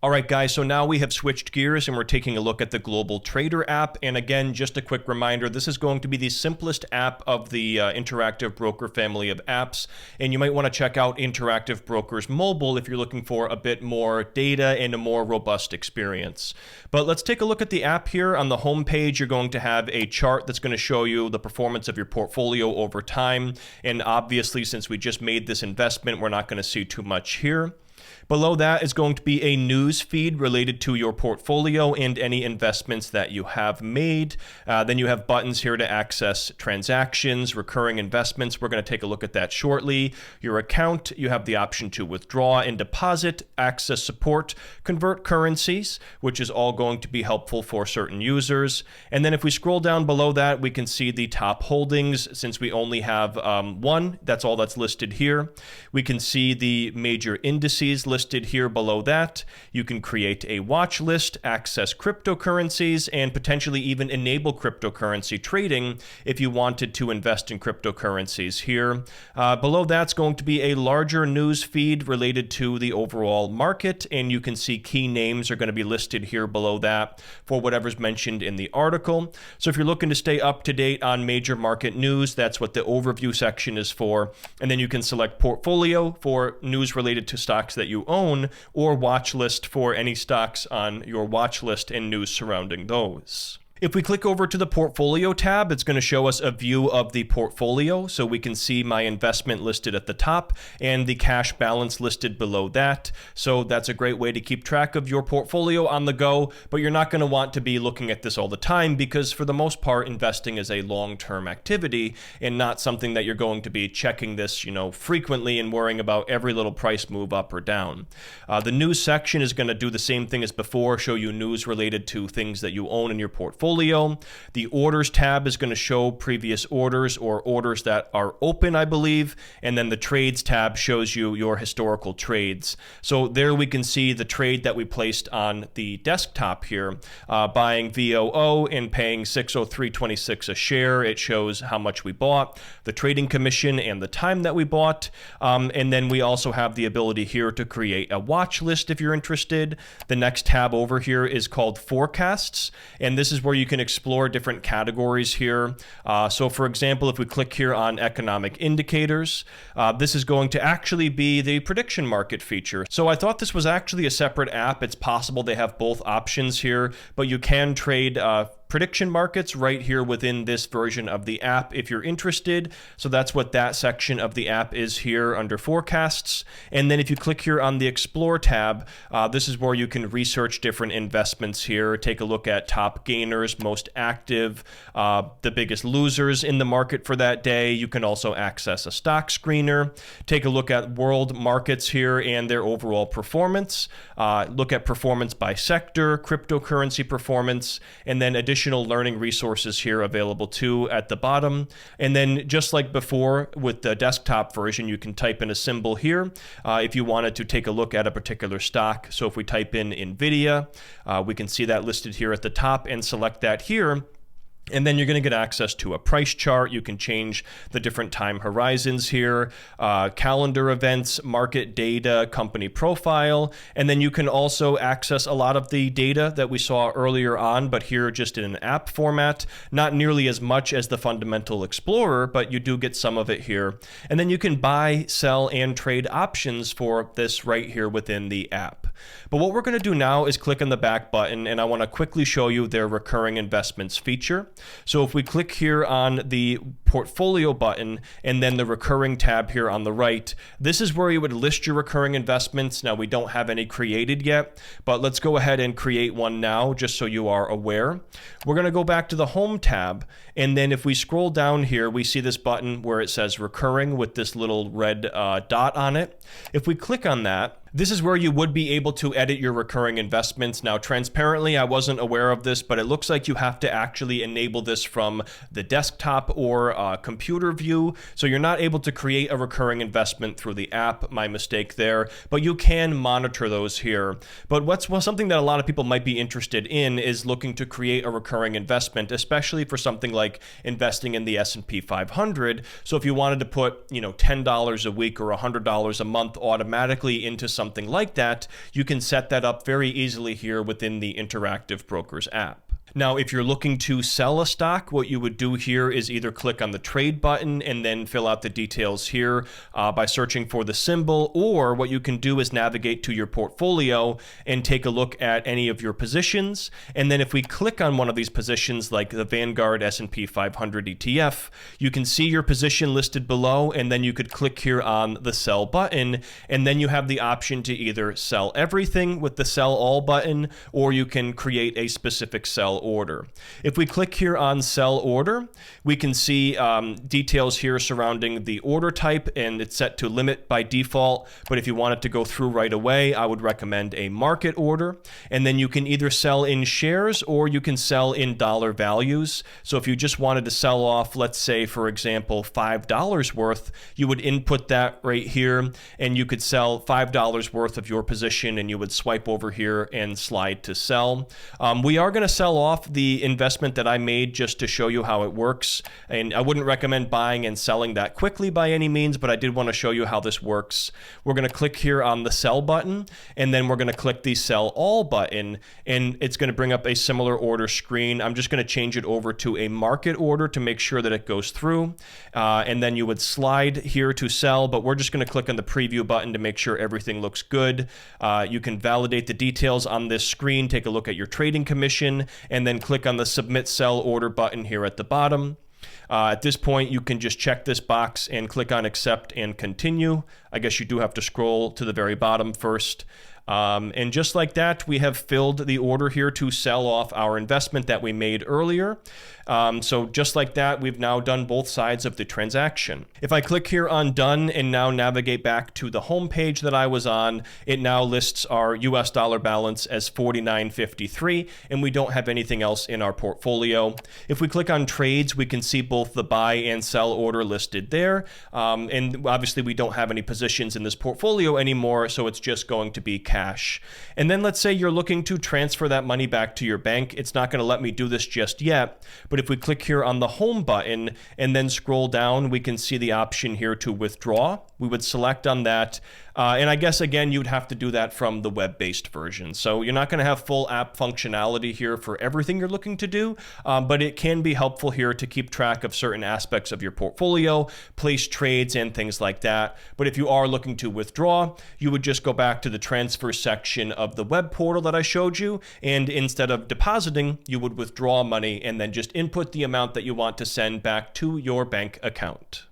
All right, guys, so now we have switched gears and we're taking a look at the Global Trader app. And again, just a quick reminder, this is going to be the simplest app of the Interactive Broker family of apps. And you might want to check out Interactive Brokers Mobile if you're looking for a bit more data and a more robust experience. But let's take a look at the app here. On the home page, you're going to have a chart that's going to show you the performance of your portfolio over time. And obviously, since we just made this investment, we're not going to see too much here. Below that is going to be a news feed related to your portfolio and any investments that you have made. Then you have buttons here to access transactions, recurring investments. We're going to take a look at that shortly. Your account, you have the option to withdraw and deposit, access support, convert currencies, which is all going to be helpful for certain users. And then if we scroll down below that, we can see the top holdings. Since we only have one, that's all that's listed here. We can see the major indices listed here below that. You can create a watch list, access cryptocurrencies, and potentially even enable cryptocurrency trading if you wanted to invest in cryptocurrencies here. Below that's going to be a larger news feed related to the overall market, and you can see key names are going to be listed here below that for whatever's mentioned in the article. So if you're looking to stay up to date on major market news, that's what the overview section is for. And then you can select portfolio for news related to stocks that you own, or watch list for any stocks on your watch list and news surrounding those. If we click over to the portfolio tab, it's going to show us a view of the portfolio. So we can see my investment listed at the top and the cash balance listed below that. So that's a great way to keep track of your portfolio on the go, but you're not going to want to be looking at this all the time because for the most part, investing is a long-term activity and not something that you're going to be checking this, frequently and worrying about every little price move up or down. The news section is going to do the same thing as before, show you news related to things that you own in your portfolio. The orders tab is going to show previous orders or orders that are open, I believe. And then the trades tab shows you your historical trades. So there we can see the trade that we placed on the desktop here, buying VOO and paying $603.26 a share. It shows how much we bought, the trading commission, and the time that we bought. And then we also have the ability here to create a watch list if you're interested. The next tab over here is called forecasts. And this is where you can explore different categories here. So for example, if we click here on economic indicators, this is going to actually be the prediction market feature. So I thought this was actually a separate app. It's possible they have both options here, but you can trade prediction markets right here within this version of the app if you're interested. So that's what that section of the app is here under forecasts. And then if you click here on the explore tab, this is where you can research different investments here, take a look at top gainers, most active, the biggest losers in the market for that day. You can also access a stock screener, take a look at world markets here and their overall performance, look at performance by sector, cryptocurrency performance, and then additional learning resources here available too at the bottom. And then just like before with the desktop version, you can type in a symbol here if you wanted to take a look at a particular stock. So if we type in NVIDIA, we can see that listed here at the top and select that here. And then you're going to get access to a price chart. You can change the different time horizons here, calendar events, market data, company profile, and then you can also access a lot of the data that we saw earlier on, but here just in an app format. Not nearly as much as the Fundamental Explorer, but you do get some of it here. And then you can buy, sell, and trade options for this right here within the app. But what we're going to do now is click on the back button, and I want to quickly show you their recurring investments feature. So if we click here on the portfolio button and then the recurring tab here on the right, this is where you would list your recurring investments. Now we don't have any created yet, but let's go ahead and create one now just so you are aware. We're going to go back to the home tab, and then if we scroll down here, we see this button where it says recurring with this little red dot on it. If we click on that, this is where you would be able to edit your recurring investments. Now, transparently, I wasn't aware of this, but it looks like you have to actually enable this from the desktop or computer view. So you're not able to create a recurring investment through the app. My mistake there, but you can monitor those here. But something that a lot of people might be interested in is looking to create a recurring investment, especially for something like investing in the S&P 500. So if you wanted to put, $10 a week or $100 a month automatically into something like that, you can set that up very easily here within the Interactive Brokers app. Now, if you're looking to sell a stock, what you would do here is either click on the trade button and then fill out the details here by searching for the symbol, or what you can do is navigate to your portfolio and take a look at any of your positions. And then if we click on one of these positions, like the Vanguard S&P 500 ETF, you can see your position listed below, and then you could click here on the sell button, and then you have the option to either sell everything with the sell all button, or you can create a specific sell order. If we click here on sell order, we can see details here surrounding the order type, and it's set to limit by default, but if you want it to go through right away, I would recommend a market order. And then you can either sell in shares or you can sell in dollar values. So if you just wanted to sell off, let's say, for example, $5 worth, you would input that right here, and you could sell $5 worth of your position, and you would swipe over here and slide to sell. We are going to sell off the investment that I made just to show you how it works. And I wouldn't recommend buying and selling that quickly by any means, but I did want to show you how this works. We're going to click here on the sell button, and then we're going to click the sell all button, and it's going to bring up a similar order screen. I'm just going to change it over to a market order to make sure that it goes through. And then you would slide here to sell, but we're just going to click on the preview button to make sure everything looks good. You can validate the details on this screen, take a look at your trading commission, and then click on the submit sell order button here at the bottom. At this point, you can just check this box and click on accept and continue. I guess you do have to scroll to the very bottom first. And just like that, we have filled the order here to sell off our investment that we made earlier. So just like that, we've now done both sides of the transaction. If I click here on done and now navigate back to the home page that I was on, it now lists our US dollar balance as $49.53, and we don't have anything else in our portfolio. If we click on trades, we can see both the buy and sell order listed there. And obviously we don't have any positions in this portfolio anymore, so it's just going to be cash. And then let's say you're looking to transfer that money back to your bank. It's not going to let me do this just yet, but if we click here on the home button and then scroll down, we can see the option here to withdraw. We would select on that. And I guess, again, you'd have to do that from the web-based version. So you're not going to have full app functionality here for everything you're looking to do, but it can be helpful here to keep track of certain aspects of your portfolio, place trades, and things like that. But if you are looking to withdraw, you would just go back to the transfer section of the web portal that I showed you, and instead of depositing, you would withdraw money and then just input the amount that you want to send back to your bank account.